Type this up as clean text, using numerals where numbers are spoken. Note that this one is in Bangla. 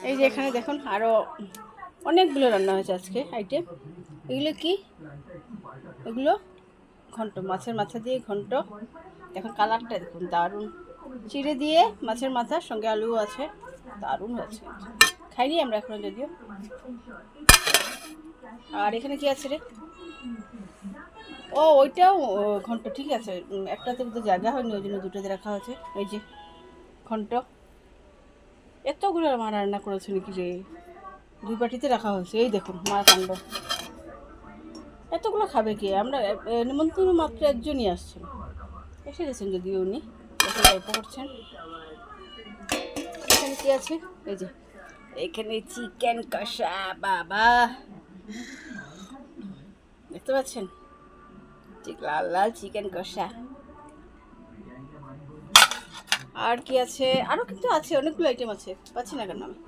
এই যে এখানে দেখুন আরও অনেকগুলো রান্না হয়েছে আজকে আইটেম। এগুলো কি? এগুলো ঘন্ট, মাছের মাথা দিয়ে ঘন্ট। এখন কালারটা দেখুন দারুণ, চিড়ে দিয়ে মাছের মাথার সঙ্গে আলুও আছে, দারুণ হয়েছে। খাইনি আমরা এখনো যদিও। আর এখানে কি আছে রে? ও ওইটাও ঘন্ট, ঠিক আছে। একটাতে তো জায়গা হয়নি, ওই জন্য দুটোতে রাখা হয়েছে। এই যে ঘন্ট, এতগুলো মা রান্না করেছে নাকি রে? দুই বাটিতে রাখা হয়েছে। এই দেখুন মা কাণ্ড, এতগুলো খাবে কে? আমরা নিমন্ত্রণ মাত্র একজনই আসছেন, এসে গেছেন যদিও উনি, এসে গল্প করছেন। এখানে কি আছে? এই যে এখানে চিকেন কষা, বাবা দেখতে পাচ্ছেন? ঠিক লাল লাল চিকেন কষা। আর কি আছে? আরও কিন্তু আছে, অনেকগুলো আইটেম আছে, পাচ্ছি না কেন আমি।